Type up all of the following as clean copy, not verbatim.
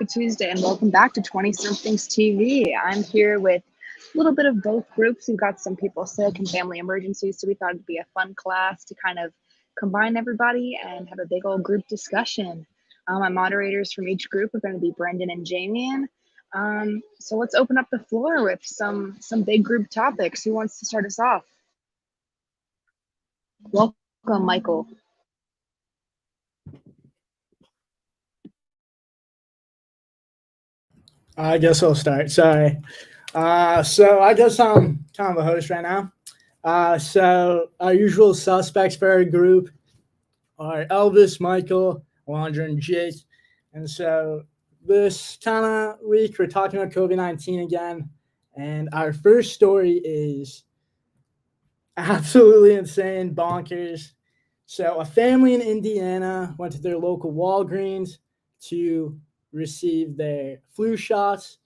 Happy Tuesday, and welcome back to 20 Somethings TV. I'm here with a little bit of both groups. We've got some people sick and family emergencies, so we thought it'd be a fun class to kind of combine everybody and have a big old group discussion. My moderators from each group are going to be Brendan and Jamie. So let's open up the floor with some big group topics. Who wants to start us off? Welcome, Michael. I guess I'll start. Sorry. So I guess I'm kind of a host right now. So our usual suspects for our group are Elvis, Michael, Alondra, and Jake. And so this kind of week, we're talking about COVID-19 again. And our first story is absolutely insane, bonkers. So a family in Indiana went to their local Walgreens to receive their flu shots,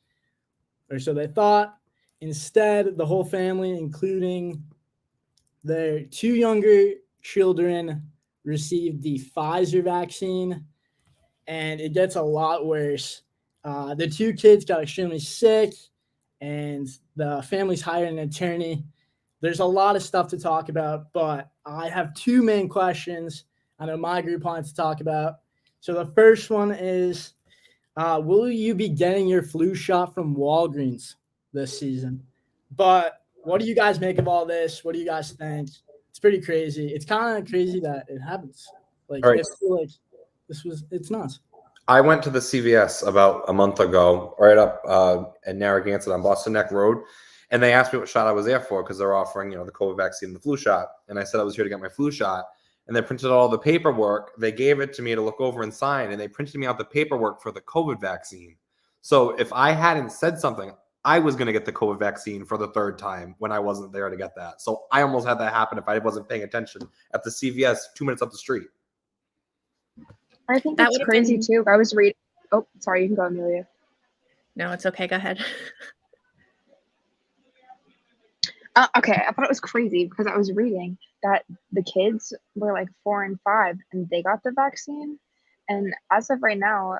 or so they thought. Instead, the whole family, including their two younger children, received the Pfizer vaccine, and it gets a lot worse. The two kids got extremely sick, and the family's hired an attorney. There's a lot of stuff to talk about, but I have two main questions I know my group wants to talk about. So the first one is, will you be getting your flu shot from Walgreens this season? But what do you guys make of all this? What do you guys think? It's pretty crazy. It's kind of crazy that it happens. Like, right. I feel like it's nuts. I went to the CVS about a month ago, right up at Narragansett on Boston Neck Road, and they asked me what shot I was there for because they're offering, the COVID vaccine and the flu shot. And I said I was here to get my flu shot. And they printed all the paperwork. They gave it to me to look over and sign, and they printed me out the paperwork for the COVID vaccine. So if I hadn't said something, I was going to get the COVID vaccine for the third time when I wasn't there to get that. So I almost had that happen if I wasn't paying attention at the CVS 2 minutes up the street. I think that's crazy too. I was reading. Oh, sorry, you can go, Amelia. No, it's okay. Go ahead. Okay, I thought it was crazy because I was reading that the kids were like 4 and 5 and they got the vaccine. And as of right now,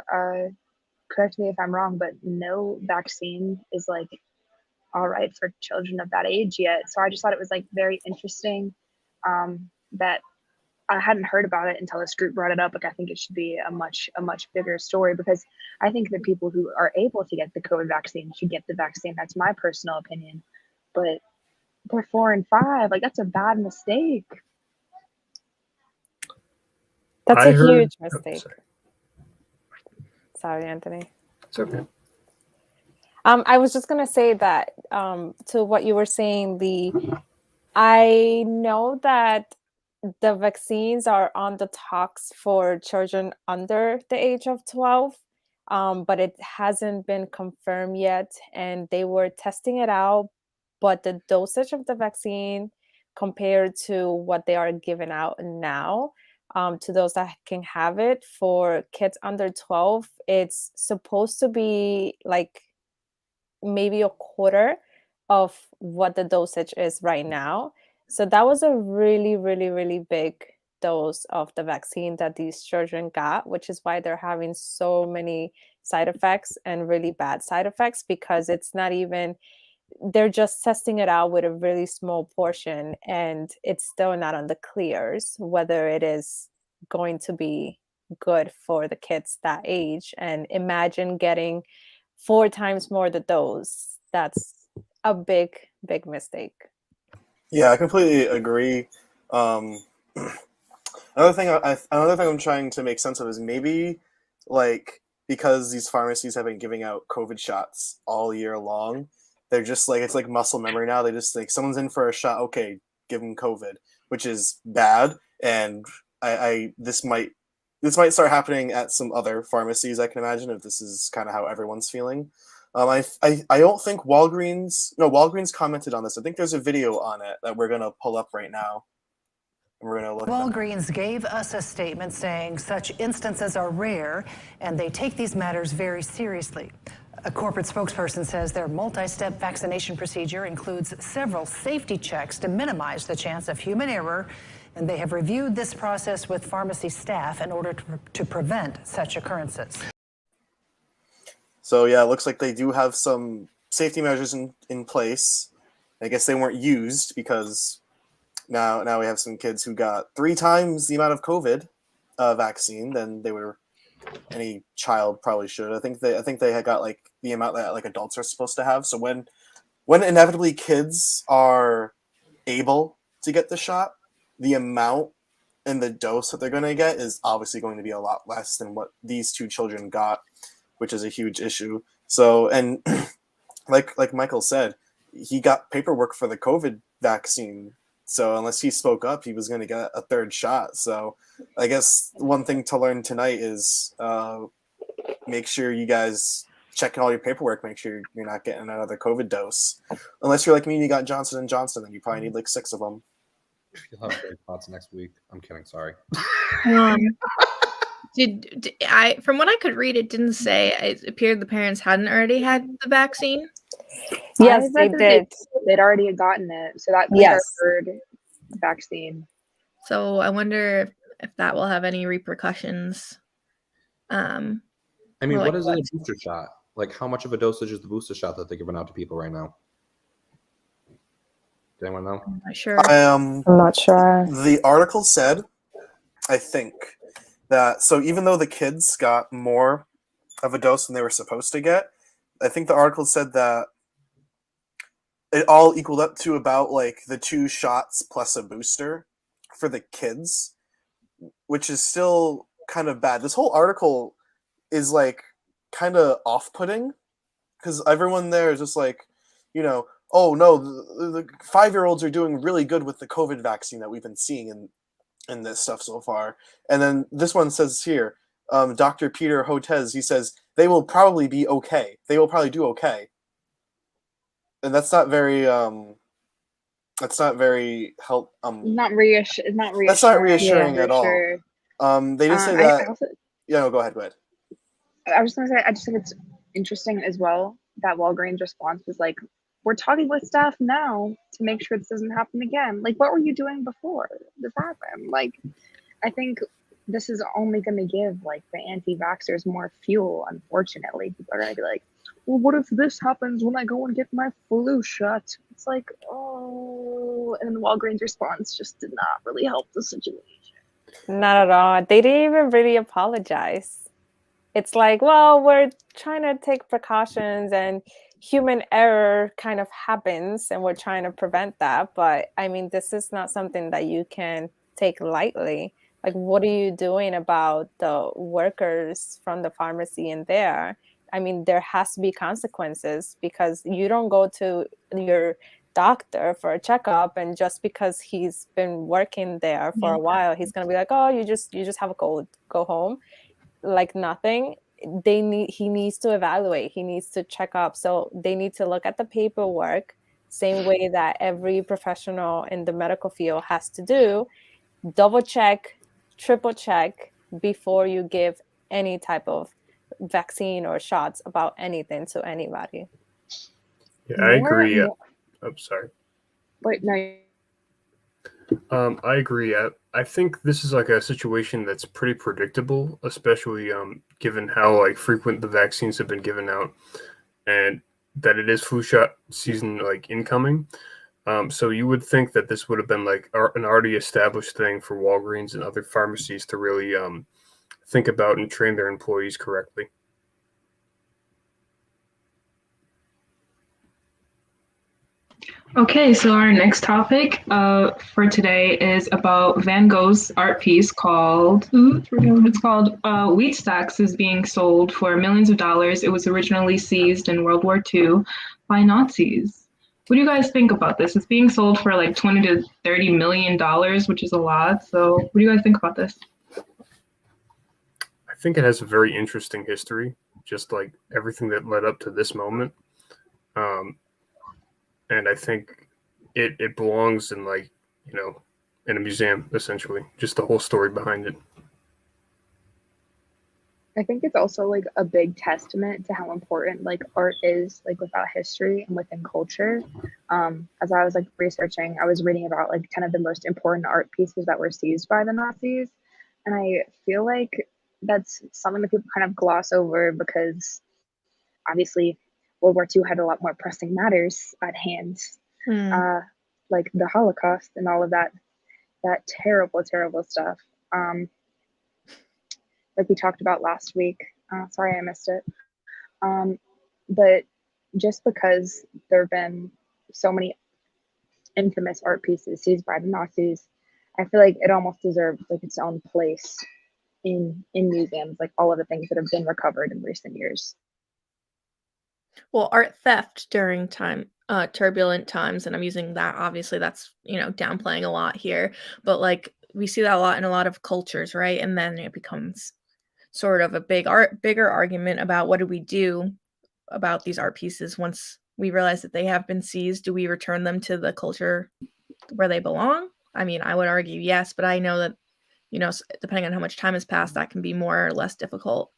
correct me if I'm wrong, but no vaccine is like all right for children of that age yet. So I just thought it was like very interesting that I hadn't heard about it until this group brought it up. Like, I think it should be a much bigger story because I think that people who are able to get the COVID vaccine should get the vaccine. That's my personal opinion. But they're 4 and 5. Like, that's a bad mistake. That's a huge mistake. Sorry, Anthony. It's okay. I was just gonna say that to what you were saying. I know that the vaccines are on the talks for children under the age of 12, but it hasn't been confirmed yet, and they were testing it out. But the dosage of the vaccine compared to what they are giving out now to those that can have it for kids under 12, it's supposed to be like maybe a quarter of what the dosage is right now. So that was a really, really, really big dose of the vaccine that these children got, which is why they're having so many side effects and really bad side effects, because it's not even... they're just testing it out with a really small portion, and it's still not on the clears whether it is going to be good for the kids that age. And imagine getting 4 times more the dose. That's a big mistake. Yeah, I completely agree. Another thing I'm trying to make sense of is maybe like because these pharmacies have been giving out COVID shots all year long, they're just like, it's like muscle memory now. They just like, someone's in for a shot, okay, give them COVID, which is bad. And this might start happening at some other pharmacies, I can imagine, if this is kind of how everyone's feeling. I don't think Walgreens commented on this. I think there's a video on it that we're gonna pull up right now. We're gonna look. Walgreens gave us a statement saying such instances are rare and they take these matters very seriously. A corporate spokesperson says their multi-step vaccination procedure includes several safety checks to minimize the chance of human error, and they have reviewed this process with pharmacy staff in order to prevent such occurrences. So yeah, it looks like they do have some safety measures in place. I guess they weren't used because now we have some kids who got 3 times the amount of COVID vaccine than they were any child probably should. I think they had got like the amount that like adults are supposed to have. So when inevitably kids are able to get the shot, the amount and the dose that they're going to get is obviously going to be a lot less than what these 2 children got, which is a huge issue. So, and like Michael said, he got paperwork for the COVID vaccine. So unless he spoke up, he was going to get a 3rd shot. So I guess one thing to learn tonight is make sure you guys check all your paperwork. Make sure you're not getting another COVID dose. Unless you're like me and you got Johnson & Johnson, then you probably need like 6 of them. You'll have great thoughts next week. I'm kidding. Sorry. Did I? From what I could read, it didn't say. It appeared the parents hadn't already had the vaccine. Yes, I they read that did. They'd already gotten it, so that's like Yes. our 3rd vaccine. So I wonder if that will have any repercussions. I mean, Well, what is in a booster shot? Like, how much of a dosage is the booster shot that they're giving out to people right now? Does anyone know? I'm not sure. I'm not sure. The article said, I think, that so even though the kids got more of a dose than they were supposed to get, I think the article said that it all equaled up to about like the 2 shots plus a booster for the kids, which is still kind of bad. This whole article is like kind of off-putting because everyone there is just like, you know, oh no, the 5-year-olds are doing really good with the COVID vaccine that we've been seeing in this stuff so far. And then this one says here, Dr. Peter Hotez, he says they will probably be okay. They will probably do okay. And that's not very help. Not reassuring. That's not reassuring at all. Sure. They did say that. I also, Yeah, no, go ahead. I was just gonna say, I just think it's interesting as well that Walgreens' response was like, "We're talking with staff now to make sure this doesn't happen again." Like, what were you doing before this happened? Like, I think this is only going to give like the anti-vaxxers more fuel. Unfortunately, people are going to be like, "Well, what if this happens when I go and get my flu shot?" It's like, oh, and the Walgreens' response just did not really help the situation. Not at all. They didn't even really apologize. It's like, well, we're trying to take precautions and human error kind of happens and we're trying to prevent that. But I mean, this is not something that you can take lightly. Like, what are you doing about the workers from the pharmacy in there? I mean, there has to be consequences because you don't go to your doctor for a checkup and just because he's been working there for a while, he's going to be like, oh, you just have a cold, go home. Like nothing. He needs to evaluate, he needs to check up. So they need to look at the paperwork same way that every professional in the medical field has to do. Double check, triple check before you give any type of vaccine or shots about anything to anybody. Yeah, I agree. I'm sorry. Wait, no. I agree. I think this is like a situation that's pretty predictable, especially given how like frequent the vaccines have been given out, and that it is flu shot season like incoming. So you would think that this would have been like an already established thing for Walgreens and other pharmacies to really think about and train their employees correctly. Okay, so our next topic for today is about Van Gogh's art piece called, it's called Wheat Stacks is being sold for millions of dollars. It was originally seized in World War II by Nazis. What do you guys think about this? It's being sold for like $20 to $30 million, which is a lot. So what do you guys think about this? I think it has a very interesting history, just like everything that led up to this moment. And I think it belongs in like, in a museum, essentially, just the whole story behind it. I think it's also like a big testament to how important like art is like without history and within culture. As I was like researching, I was reading about like kind of the most important art pieces that were seized by the Nazis. And I feel like that's something that people kind of gloss over because obviously World War II had a lot more pressing matters at hand, like the Holocaust and all of that terrible, terrible stuff. Like we talked about last week. Sorry I missed it. But just because there have been so many infamous art pieces seized by the Nazis, I feel like it almost deserves like its own place in museums, like all of the things that have been recovered in recent years. Well, art theft during turbulent times, and I'm using that, obviously that's, downplaying a lot here, but like we see that a lot in a lot of cultures, right? And then it becomes sort of a bigger argument about what do we do about these art pieces once we realize that they have been seized. Do we return them to the culture where they belong? I mean, I would argue yes, but I know that, depending on how much time has passed, that can be more or less difficult.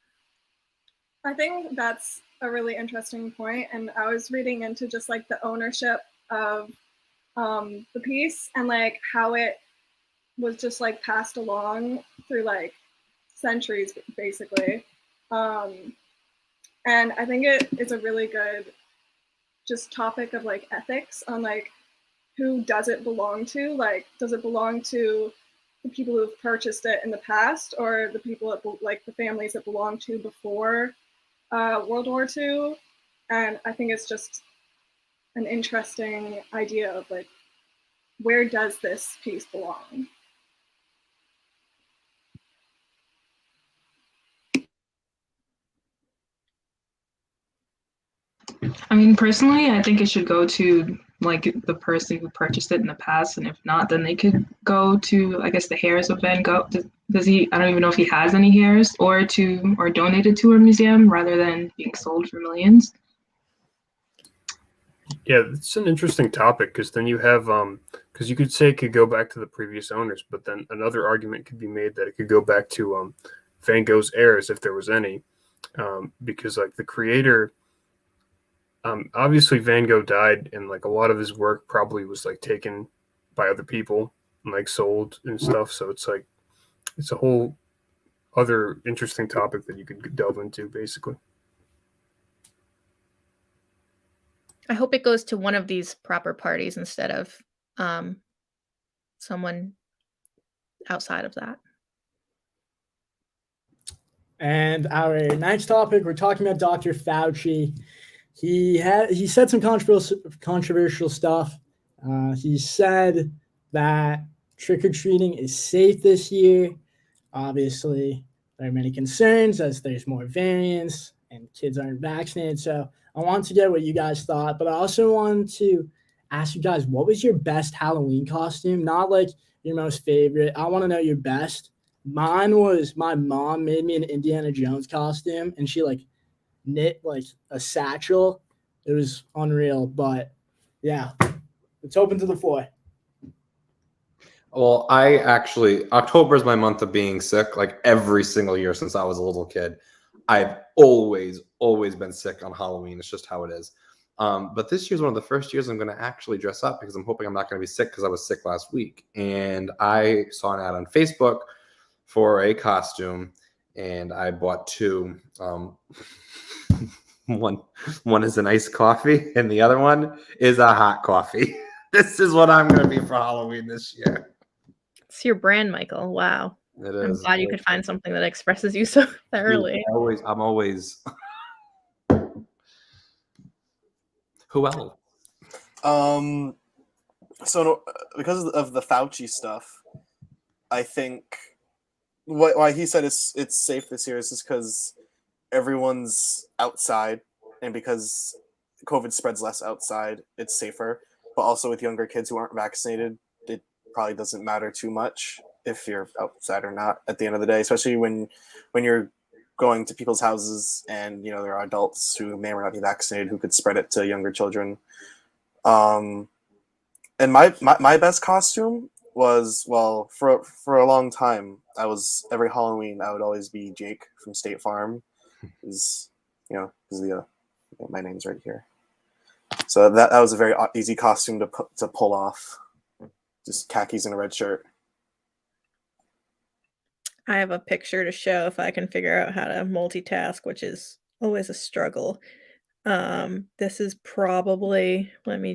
I think that's a really interesting point, and I was reading into just like the ownership of the piece and like how it was just like passed along through like centuries basically, and I think it's a really good just topic of like ethics on like who does it belong to? Like, does it belong to the people who've purchased it in the past, or the people that like the families that belonged to before World War II? And I think it's just an interesting idea of like, where does this piece belong? I mean, personally, I think it should go to like the person who purchased it in the past, and if not, then they could go to, I guess, the heirs of Van Gogh. Does he? I don't even know if he has any heirs, or donated to a museum rather than being sold for millions. Yeah, it's an interesting topic because then you have because you could say it could go back to the previous owners, but then another argument could be made that it could go back to Van Gogh's heirs if there was any, because like the creator. Obviously Van Gogh died, and like a lot of his work probably was like taken by other people and like sold and stuff. So it's like it's a whole other interesting topic that you could delve into, basically. I hope it goes to one of these proper parties instead of someone outside of that. And our next topic, we're talking about Dr. Fauci. He said some controversial stuff. He said that trick-or-treating is safe this year. Obviously, there are many concerns as there's more variants and kids aren't vaccinated. So I want to get what you guys thought, but I also wanted to ask you guys, what was your best Halloween costume? Not like your most favorite. I want to know your best. Mine was my mom made me an Indiana Jones costume, and she like knit like a satchel. It was unreal, but yeah, it's open to the floor. Well, October is my month of being sick, like every single year since I was a little kid. I've always been sick on Halloween. It's just how it is. But this year's one of the first years I'm going to actually dress up because I'm hoping I'm not going to be sick because I was sick last week. And I saw an ad on Facebook for a costume, and I bought two. One is an iced coffee, and the other one is a hot coffee. This is what I'm going to be for Halloween this year. It's your brand, Michael. Wow. It I'm is. glad you could find something that expresses you so thoroughly. I'm always. Who else? So because of the Fauci stuff, I think why he said it's safe this year is just because everyone's outside, and because COVID spreads less outside, it's safer. But also with younger kids who aren't vaccinated, it probably doesn't matter too much if you're outside or not at the end of the day, especially when you're going to people's houses and there are adults who may or may not be vaccinated who could spread it to younger children. And my best costume was, well, for a long time, every Halloween I would always be Jake from State Farm, because my name's right here. So that was a very easy costume to pull off, just khakis and a red shirt. I have a picture to show if I can figure out how to multitask, which is always a struggle. This is probably, sorry,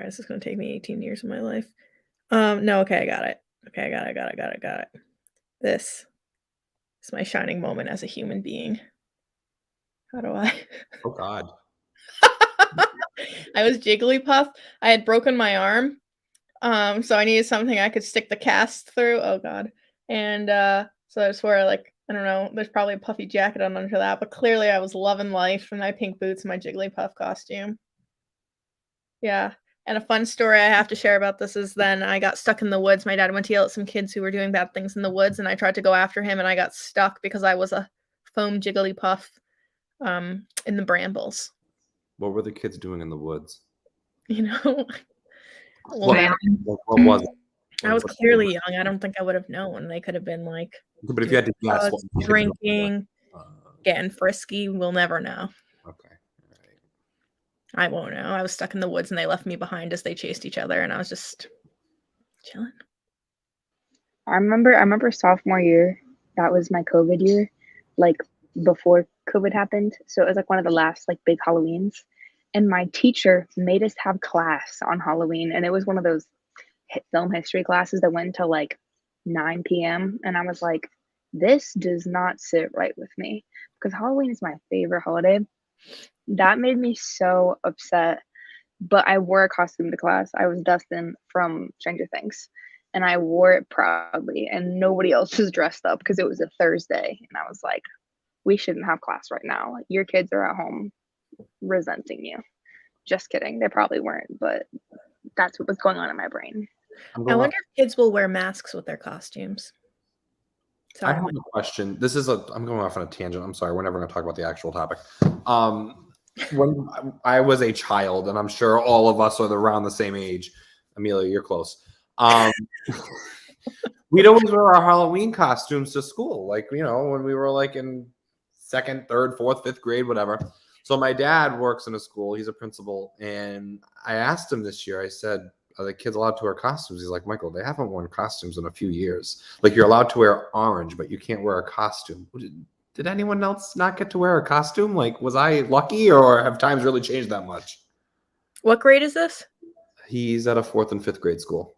this is going to take me 18 years of my life. No, okay, I got it. Okay, I got it. This is my shining moment as a human being. How do I? Oh God. I was Jigglypuff. I had broken my arm. So I needed something I could stick the cast through. Oh God. And so I just wore like, I don't know, there's probably a puffy jacket on under that, but clearly I was loving life in my pink boots and my Jigglypuff costume. Yeah. And a fun story I have to share about this is then I got stuck in the woods. My dad went to yell at some kids who were doing bad things in the woods, and I tried to go after him, and I got stuck because I was a foam Jigglypuff in the brambles. What were the kids doing in the woods? You know? What was it? I was clearly young. I don't think I would have known. They could have been like, But if you had to guess, what drinking, getting frisky. We'll never know. Okay. I won't know. I was stuck in the woods and they left me behind as they chased each other, and I was just chilling. I remember sophomore year, that was my COVID year, like before COVID happened. So it was like one of the last like big Halloweens. And my teacher made us have class on Halloween. And it was one of those film history classes that went until like 9 p.m. And I was like, this does not sit right with me because Halloween is my favorite holiday. That made me so upset. But I wore a costume to class. I was Dustin from Stranger Things. And I wore it proudly. And nobody else was dressed up because it was a Thursday. And I was like, we shouldn't have class right now. Your kids are at home resenting you. Just kidding. They probably weren't, but that's what was going on in my brain. I wonder if kids will wear masks with their costumes. Sorry, I have a question. I'm going off on a tangent. I'm sorry. We're never going to talk about the actual topic. When I was a child, and I'm sure all of us are around the same age. Amelia, you're close. We'd always wear our Halloween costumes to school. Like, you know, when we were like in 2nd, 3rd, 4th, 5th grade, whatever. So my dad works in a school. He's a principal. And I asked him this year, I said, are the kids allowed to wear costumes? He's like, Michael, they haven't worn costumes in a few years. Like, you're allowed to wear orange, but you can't wear a costume. Did anyone else not get to wear a costume? Like, was I lucky, or have times really changed that much? What grade is this? He's at a 4th and 5th grade school.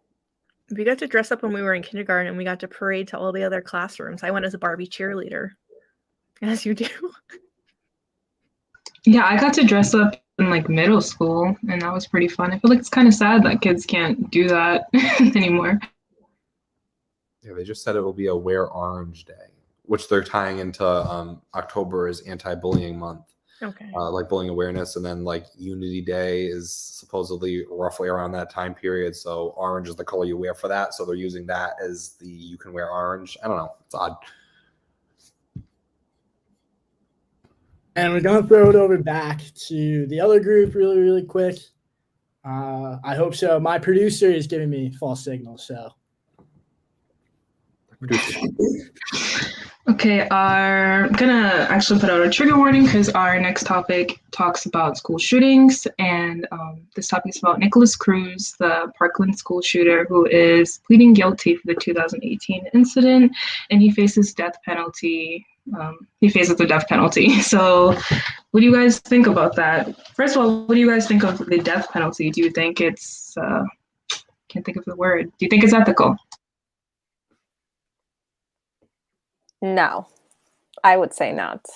We got to dress up when we were in kindergarten, and we got to parade to all the other classrooms. I went as a Barbie cheerleader, as you do. Yeah, I got to dress up in like middle school, and that was pretty fun. I feel like it's kind of sad that kids can't do that anymore. Yeah, they just said it will be a Wear Orange Day, which they're tying into October is anti-bullying month. Okay. Like bullying awareness, and then like Unity Day is supposedly roughly around that time period. So orange is the color you wear for that. So they're using that as the you can wear orange. I don't know. It's odd. And we're going to throw it over back to the other group really, really quick. I hope so. My producer is giving me false signals, so. Okay, I'm gonna actually put out a trigger warning because our next topic talks about school shootings, and this topic is about Nicholas Cruz, the Parkland school shooter who is pleading guilty for the 2018 incident, and he faces death penalty. He faces the death penalty. So, what do you guys think about that? First of all, what do you guys think of the death penalty? Do you think it's can't think of the word. Do you think it's ethical? No, I would say not.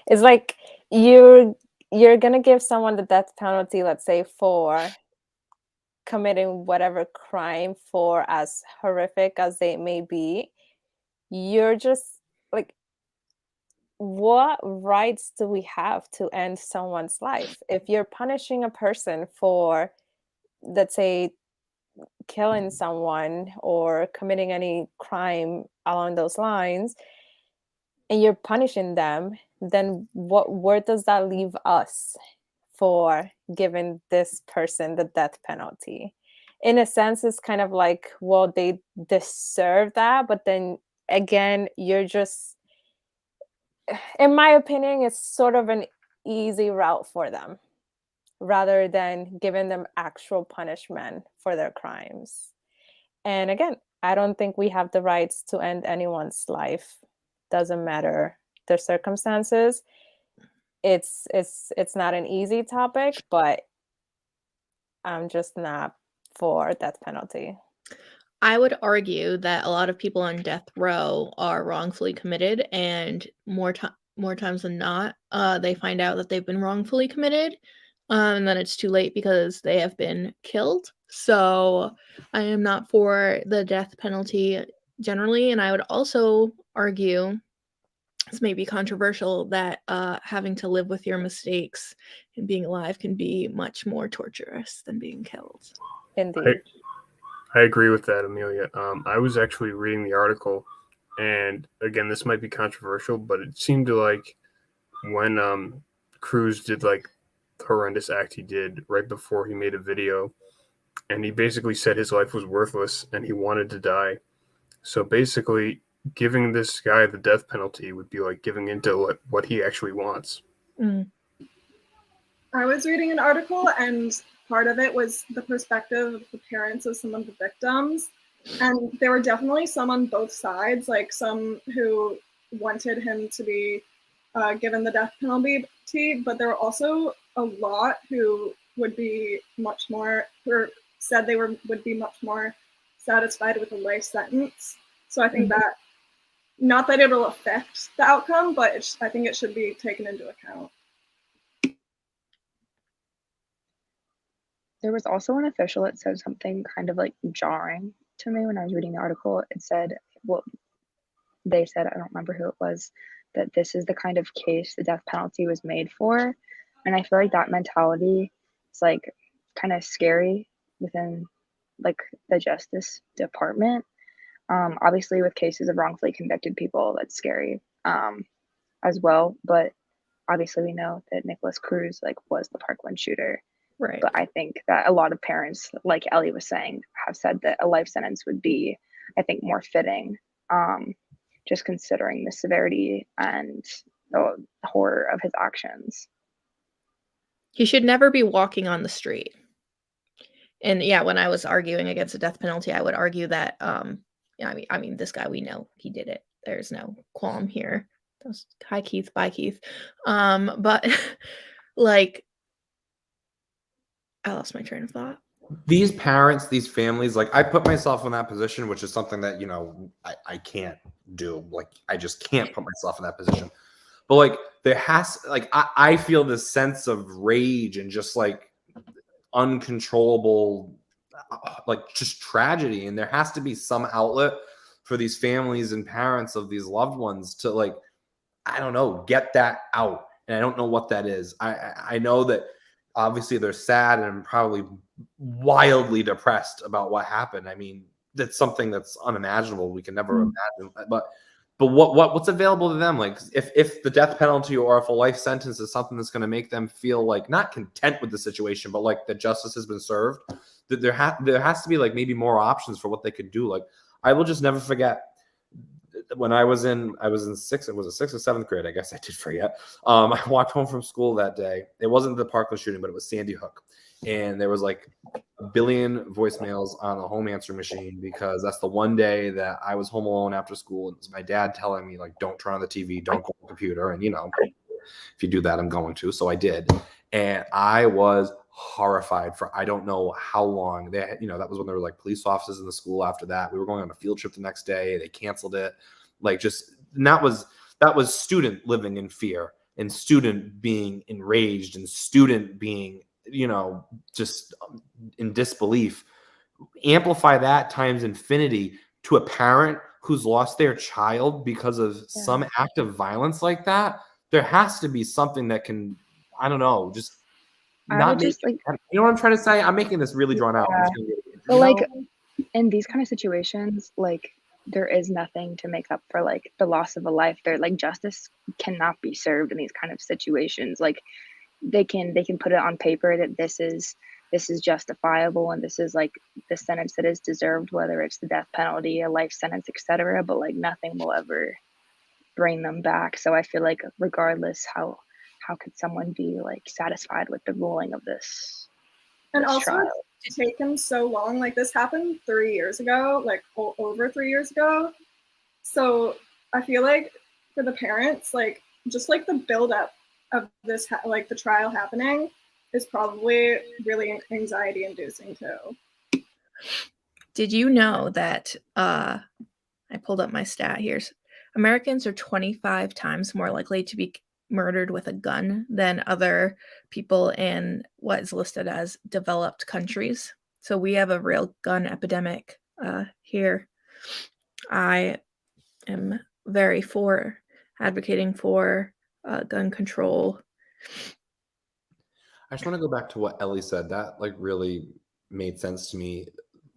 It's like you're gonna give someone the death penalty, let's say, for committing whatever crime, for as horrific as they may be. You're just like, what rights do we have to end someone's life? If you're punishing a person for, let's say, killing someone or committing any crime along those lines, and you're punishing them, then where does that leave us for giving this person the death penalty? In a sense, it's kind of like, well, they deserve that, but then again, you're just, in my opinion, it's sort of an easy route for them rather than giving them actual punishment for their crimes. And again, I don't think we have the rights to end anyone's life. Doesn't matter their circumstances. it's not an easy topic, but I'm just not for death penalty. I would argue that a lot of people on death row are wrongfully committed, and more times than not, they find out that they've been wrongfully committed, and then it's too late because they have been killed. So I am not for the death penalty generally, and I would also argue, this may be controversial, that having to live with your mistakes and being alive can be much more torturous than being killed. Indeed. I agree with that, Amelia. I was actually reading the article, and again, this might be controversial, but it seemed to like when Cruz did like the horrendous act he did right before he made a video, and he basically said his life was worthless and he wanted to die. So basically, giving this guy the death penalty would be like giving into what he actually wants. Mm. I was reading an article, and part of it was the perspective of the parents of some of the victims. And there were definitely some on both sides, like some who wanted him to be given the death penalty, but there were also a lot who would be much more, who said they would be much more satisfied with a life sentence. So I think that, not that it'll affect the outcome, but I think it should be taken into account. There was also an official that said something kind of like jarring to me when I was reading the article. It said, well, they said, I don't remember who it was, that this is the kind of case the death penalty was made for. And I feel like that mentality is like kind of scary within like the Justice Department. Obviously, with cases of wrongfully convicted people, that's scary as well. But obviously, we know that Nicholas Cruz like was the Parkland shooter. Right. But I think that a lot of parents, like Ellie was saying, have said that a life sentence would be, I think, more fitting, just considering the severity and the horror of his actions. He should never be walking on the street. And yeah, when I was arguing against the death penalty, I would argue that, I mean, this guy, we know he did it. There's no qualm here. Hi, Keith. Bye, Keith. But like, I lost my train of thought. These parents, these families, like I put myself in that position, which is something that, I can't do. Like, I just can't put myself in that position. But like, there has, like, I feel this sense of rage and just like uncontrollable, like just tragedy. And there has to be some outlet for these families and parents of these loved ones to, like, I don't know, get that out. And I don't know what that is. I know that obviously they're sad and probably wildly depressed about what happened. I mean, that's something that's unimaginable. We can never imagine. But what's available to them? Like, if the death penalty or if a life sentence is something that's going to make them feel like not content with the situation, but like that justice has been served, that there has to be like maybe more options for what they could do. Like, I will just never forget when I was in sixth or seventh grade. I guess I did forget. I walked home from school that day. It wasn't the Parkland shooting, but it was Sandy Hook. And there was like a billion voicemails on the home answer machine because that's the one day that I was home alone after school. And it was my dad telling me, like, don't turn on the TV, don't go on the computer. And, if you do that, I'm going to. So I did. And I was horrified for I don't know how long. That was when there were like police officers in the school after that. We were going on a field trip the next day. They canceled it. Like, just, and that was student living in fear and student being enraged and student being, just in disbelief. Amplify that times infinity to a parent who's lost their child because of some act of violence like that. There has to be something that can, I don't know, just not make, like, you know what I'm trying to say? I'm making this really drawn out. But like in these kind of situations, like there is nothing to make up for like the loss of a life. There, like, justice cannot be served in these kind of situations. Like they can put it on paper that this is justifiable and this is like the sentence that is deserved, whether it's the death penalty, a life sentence, etc. But like nothing will ever bring them back. So I feel like regardless, how could someone be like satisfied with the ruling of this? And also, trial? it's taken so long. Like, this happened 3 years ago, like over 3 years ago. So I feel like for the parents, like, just like the build up of this, like the trial happening, is probably really anxiety inducing too. Did you know that I pulled up my stat here. Americans are 25 times more likely to be murdered with a gun than other people in what is listed as developed countries. So we have a real gun epidemic here. I am very for advocating for gun control. I just want to go back to what Ellie said. That like really made sense to me.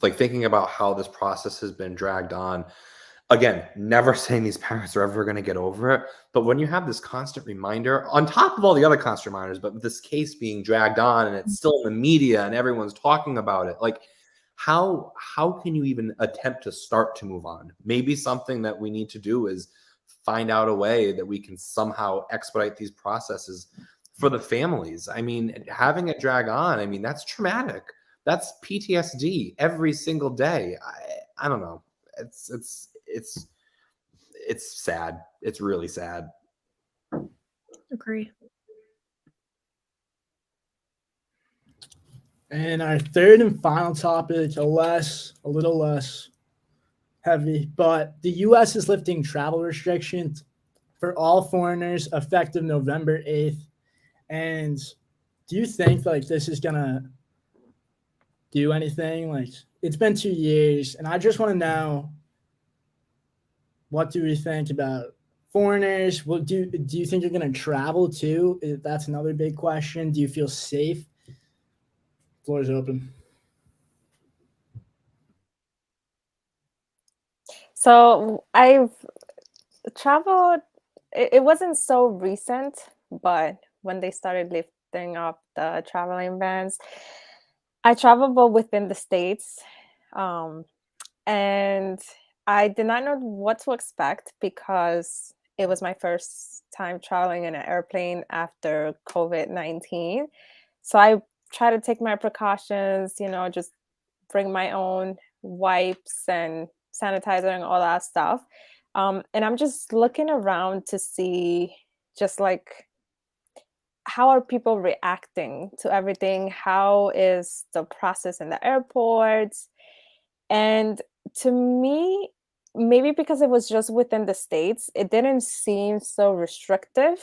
Like thinking about how this process has been dragged on. Again, never saying these parents are ever going to get over it. But when you have this constant reminder, on top of all the other constant reminders, but this case being dragged on and it's still in the media and everyone's talking about it, like how can you even attempt to start to move on? Maybe something that we need to do is find out a way that we can somehow expedite these processes for the families. I mean, having it drag on, I mean, that's traumatic. That's PTSD every single day. I don't know. It's sad. It's really sad. Agree. And our third and final topic, a little less heavy, but the U.S. is lifting travel restrictions for all foreigners effective November 8th. And do you think like this is gonna do anything? Like it's been 2 years, and I just want to know, what do we think about foreigners? Well, do you think you're gonna travel too? That's another big question. Do you feel safe? Floor is open. So I've traveled. It wasn't so recent, but when they started lifting up the traveling bans, I traveled but within the states, and I did not know what to expect because it was my first time traveling in an airplane after COVID-19. So I try to take my precautions, just bring my own wipes and sanitizer and all that stuff. And I'm just looking around to see just like how are people reacting to everything? How is the process in the airports? And to me, maybe because it was just within the states, it didn't seem so restrictive.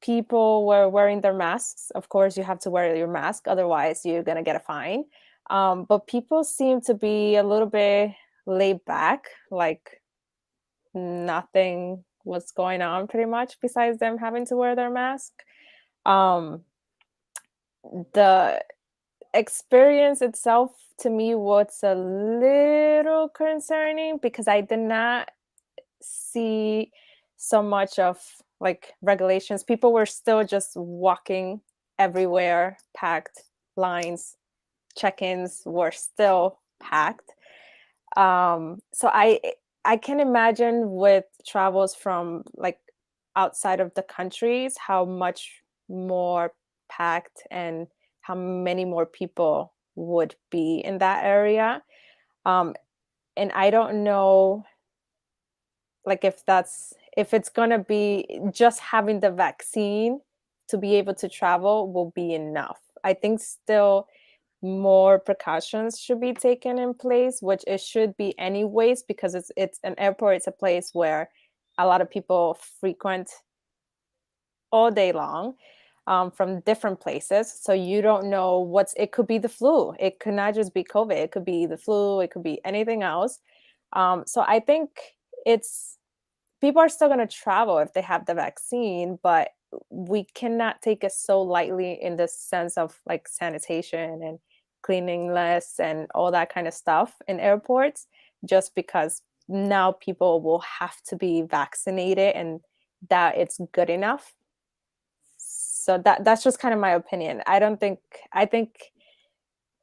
People were wearing their masks. Of course, you have to wear your mask, otherwise you're gonna get a fine. But people seem to be a little bit laid back, like nothing was going on pretty much besides them having to wear their mask. Um, the experience itself to me was a little concerning because I did not see so much of like regulations. People were still just walking everywhere, packed lines, check-ins were still packed. So I can imagine with travels from like outside of the countries how much more packed and how many more people would be in that area. And I don't know like if it's gonna be just having the vaccine to be able to travel will be enough. I think still more precautions should be taken in place, which it should be anyways, because it's an airport. It's a place where a lot of people frequent all day long, from different places. So you don't know it could be the flu. It could not just be COVID. It could be the flu. It could be anything else. So I think people are still going to travel if they have the vaccine, but we cannot take it so lightly in the sense of like sanitation and cleanliness and all that kind of stuff in airports, just because now people will have to be vaccinated and that it's good enough. So that's just kind of my opinion. I think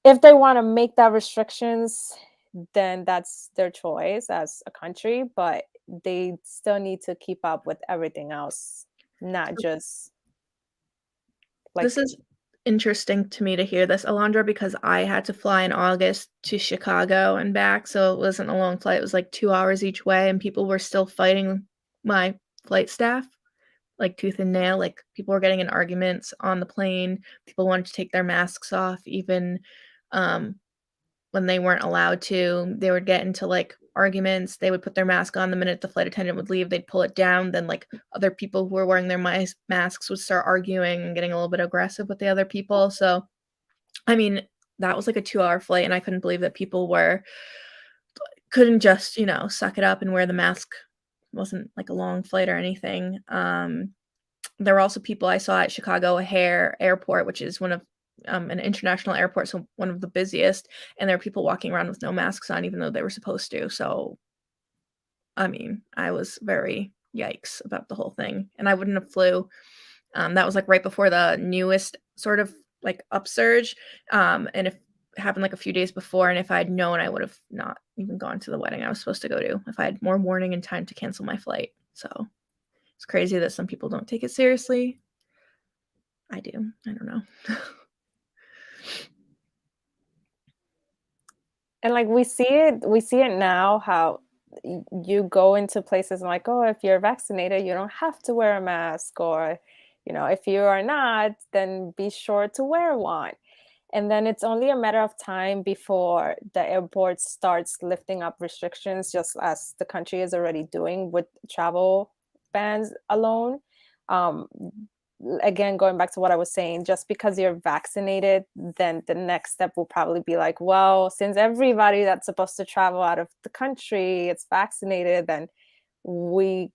if they want to make that restrictions, then that's their choice as a country, but they still need to keep up with everything else, not just like This is interesting to me to hear this, Alondra, because I had to fly in August to Chicago and back, so it wasn't a long flight. It was like 2 hours each way, and people were still fighting my flight staff like tooth and nail. Like people were getting in arguments on the plane. People wanted to take their masks off, even when they weren't allowed to. They would get into like arguments. They would put their mask on. The minute the flight attendant would leave, they'd pull it down. Then like other people who were wearing their masks would start arguing and getting a little bit aggressive with the other people. So, I mean, that was like a 2-hour flight, and I couldn't believe that people couldn't just, suck it up and wear the mask. It wasn't like a long flight or anything. There were also people I saw at Chicago O'Hare Airport, which is one of an international airport, so one of the busiest, and there were people walking around with no masks on, even though they were supposed to. So, I mean, I was very yikes about the whole thing, and I wouldn't have flew. That was like right before the newest sort of like upsurge, and if it happened like a few days before, and if I'd known, I would have not even gone to the wedding I was supposed to go to if I had more warning and time to cancel my flight. So it's crazy that some people don't take it seriously. I do. I don't know. And like we see it now, how you go into places and like, oh, if you're vaccinated, you don't have to wear a mask, or if you are not, then be sure to wear one. And then it's only a matter of time before the airport starts lifting up restrictions, just as the country is already doing with travel bans alone. Again, going back to what I was saying, just because you're vaccinated, then the next step will probably be like, well, since everybody that's supposed to travel out of the country is vaccinated, then we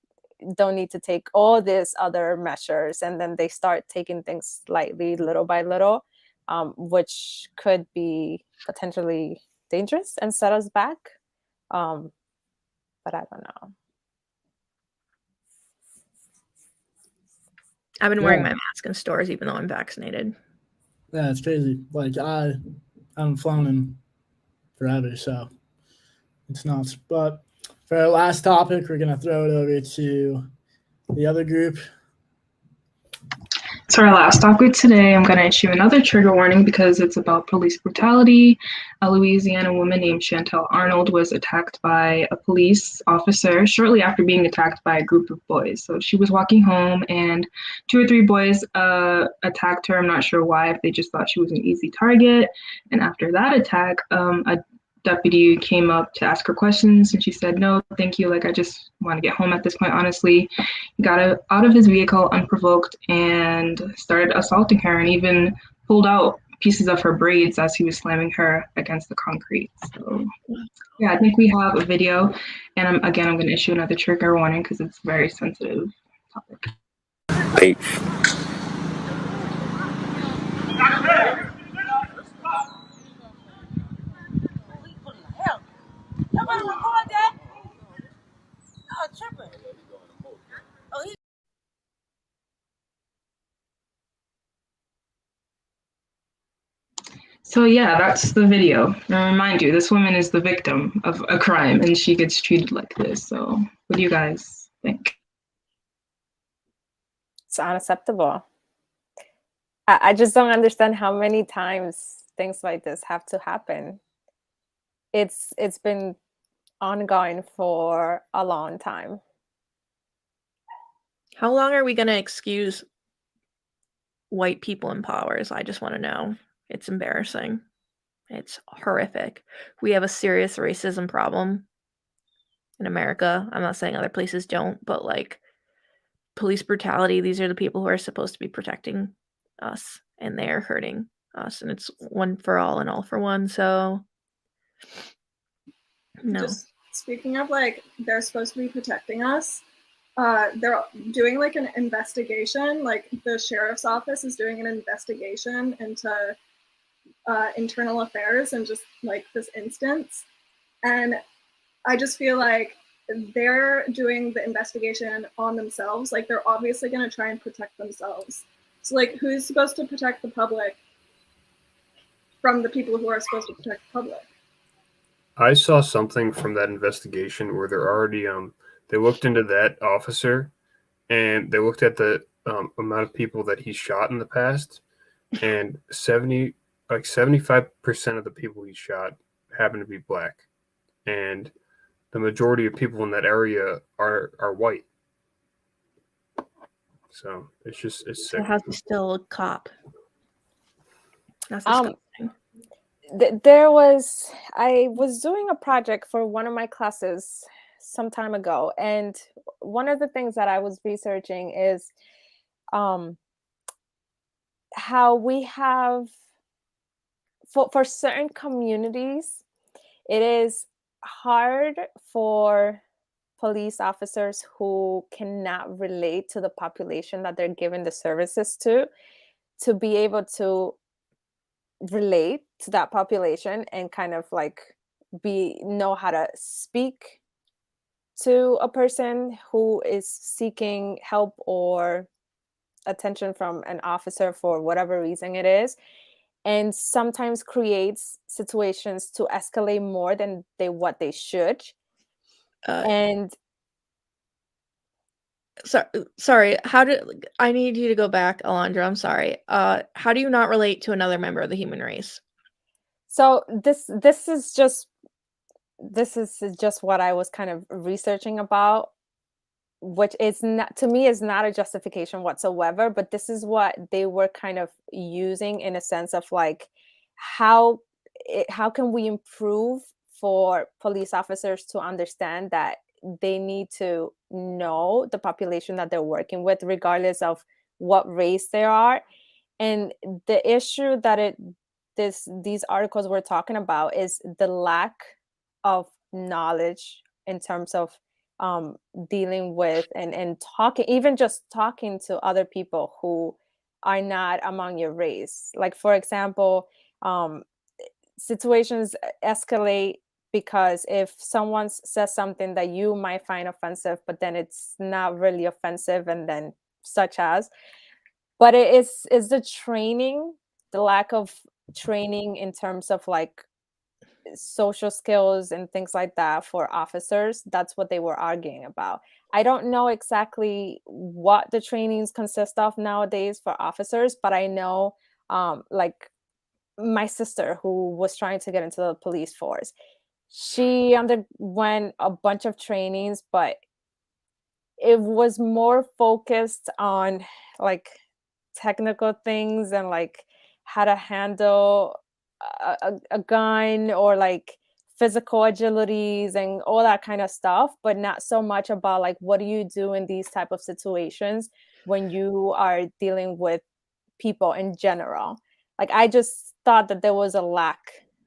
don't need to take all these other measures. And then they start taking things slightly, little by little, which could be potentially dangerous and set us back. But I don't know. I've been wearing my mask in stores even though I'm vaccinated. Yeah, it's crazy. Like I haven't flown in forever, so it's nuts. But for our last topic, we're gonna throw it over to the other group. So our last topic today, I'm going to issue another trigger warning because it's about police brutality. A Louisiana woman named Chantel Arnold was attacked by a police officer shortly after being attacked by a group of boys. So she was walking home and 2 or 3 boys attacked her. I'm not sure why, if they just thought she was an easy target. And after that attack, a deputy came up to ask her questions, and she said, no, thank you. Like, I just want to get home at this point, honestly. He got out of his vehicle unprovoked and started assaulting her, and even pulled out pieces of her braids as he was slamming her against the concrete. So, yeah, I think we have a video. And I'm going to issue another trigger warning because it's a very sensitive topic. Hey. So yeah, that's the video. And remind you, this woman is the victim of a crime and she gets treated like this. So what do you guys think? It's unacceptable. I just don't understand how many times things like this have to happen. It's been ongoing for a long time. How long are we going to excuse white people in power? I just want to know. It's embarrassing. It's horrific. We have a serious racism problem in America. I'm not saying other places don't, but like police brutality, these are the people who are supposed to be protecting us, and they are hurting us, and it's one for all and all for one. So no. Just speaking of like they're supposed to be protecting us, they're doing like an investigation, like the sheriff's office is doing an investigation into internal affairs and just like this instance. And I just feel like they're doing the investigation on themselves. Like they're obviously going to try and protect themselves. So like who's supposed to protect the public from the people who are supposed to protect the public? I saw something from that investigation where they're already they looked into that officer, and they looked at the amount of people that he shot in the past, and 75% of the people he shot happen to be black, and the majority of people in that area are white. So it's So sick. how's he still a cop? That's Um, disgusting. I was doing a project for one of my classes some time ago, and one of the things that I was researching is how we have for certain communities, it is hard for police officers who cannot relate to the population that they're giving the services to be able to relate to that population and kind of like know how to speak to a person who is seeking help or attention from an officer for whatever reason it is, and sometimes creates situations to escalate more than what they should. And sorry, I need you to go back, Alondra, I'm sorry. How do you not relate to another member of the human race? So this is just what I was kind of researching about, which is not, to me, is not a justification whatsoever, but this is what they were kind of using in a sense of like how can we improve for police officers to understand that they need to know the population that they're working with regardless of what race they are. And the issue that these articles were talking about is the lack of knowledge in terms of dealing with and talking, even just talking to other people who are not among your race. Like, for example, situations escalate because if someone says something that you might find offensive, but then it's not really offensive, and then but it is the training, the lack of training in terms of like social skills and things like that for officers. That's what they were arguing about. I don't know exactly what the trainings consist of nowadays for officers, but I know like my sister who was trying to get into the police force, she underwent a bunch of trainings, but it was more focused on like technical things and like how to handle a gun or like physical agilities and all that kind of stuff, but not so much about like what do you do in these type of situations when you are dealing with people in general. Like, I just thought that there was a lack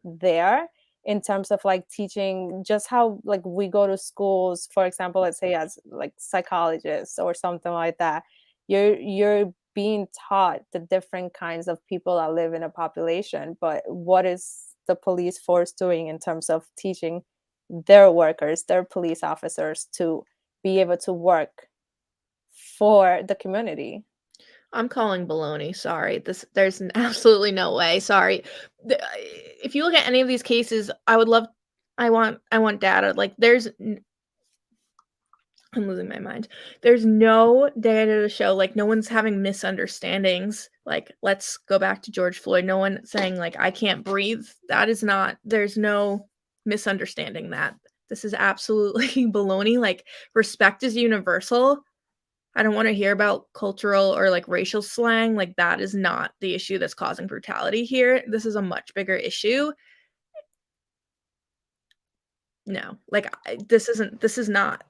there in terms of like teaching just how like we go to schools, for example, let's say as like psychologists or something like that, you're being taught the different kinds of people that live in a population, but what is the police force doing in terms of teaching their workers, their police officers, to be able to work for the community? I'm calling baloney. Sorry. There's absolutely no way. Sorry. If you look at any of these cases, I want data. Like I'm losing my mind. There's no data to show like no one's having misunderstandings. Like, let's go back to George Floyd. No one saying like I can't breathe. There's no misunderstanding that. This is absolutely baloney. Like, respect is universal. I don't want to hear about cultural or like racial slang. Like, that is not the issue that's causing brutality here. This is a much bigger issue. No, like this is not.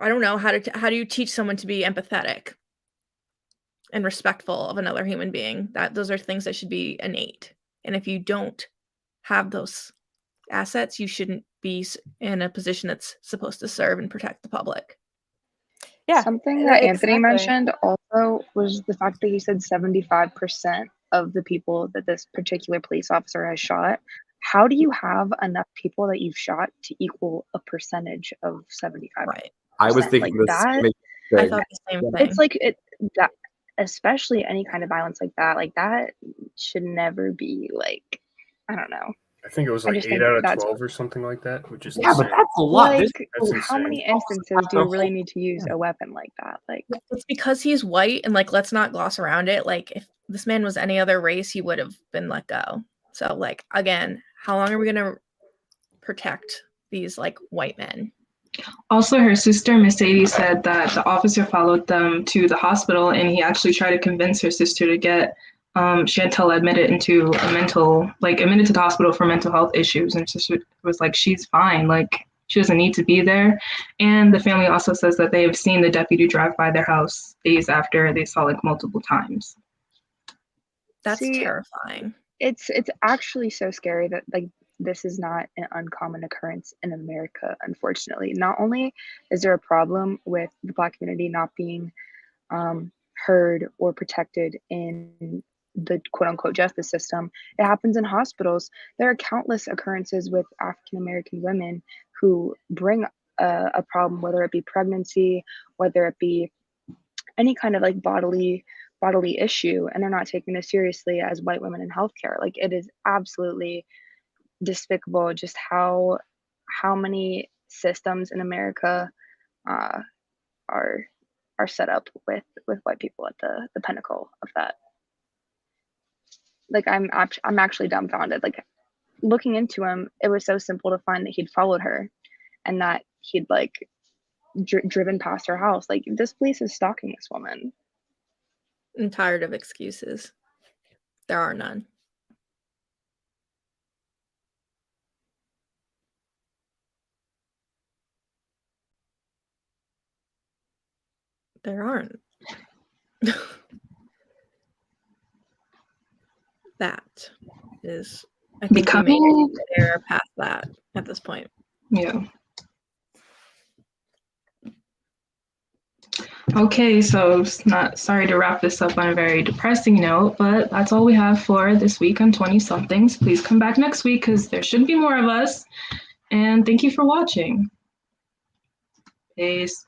I don't know how do you teach someone to be empathetic and respectful of another human being? Those are things that should be innate. And if you don't have those assets, you shouldn't be in a position that's supposed to serve and protect the public. Yeah. Something that Anthony exactly. mentioned also was the fact that he said 75% of the people that this particular police officer has shot. How do you have enough people that you've shot to equal a percentage of 75%? Right. I was thinking like the that. same I thing. thought the same thing. It's like that, especially any kind of violence like that should never be like, I don't know. I think it was I like just 8 think out of that's 12 or something like that, which is Yeah, but insane. that's a lot. like That's how insane. many instances do you really need to use a weapon like that? Like, It's because he's white, and like let's not gloss around it. Like, if this man was any other race, he would have been let go. So like, again, how long are we gonna protect these like white men? Also, her sister Mercedes said that the officer followed them to the hospital, and he actually tried to convince her sister to get Chantel admitted admitted to the hospital for mental health issues. And sister was like, she's fine, like she doesn't need to be there. And the family also says that they have seen the deputy drive by their house days after they saw like multiple times. That's See, terrifying. It's actually so scary that like this is not an uncommon occurrence in America, unfortunately. Not only is there a problem with the Black community not being heard or protected in the quote unquote justice system, it happens in hospitals. There are countless occurrences with African American women who bring a problem, whether it be pregnancy, whether it be any kind of like bodily issue, and they're not taken as seriously as white women in healthcare. Like it is absolutely despicable just how many systems in America uh, are set up with white people at the pinnacle of that. Like I'm actually dumbfounded. Like looking into him, it was so simple to find that he'd followed her and that he'd like driven past her house. Like this police is stalking this woman. I'm tired of excuses. There are none. There aren't. That is, I think Becoming they're past that at this point. Yeah. Okay, so sorry to wrap this up on a very depressing note, but that's all we have for this week on 20 somethings. Please come back next week because there should be more of us. And thank you for watching. Peace.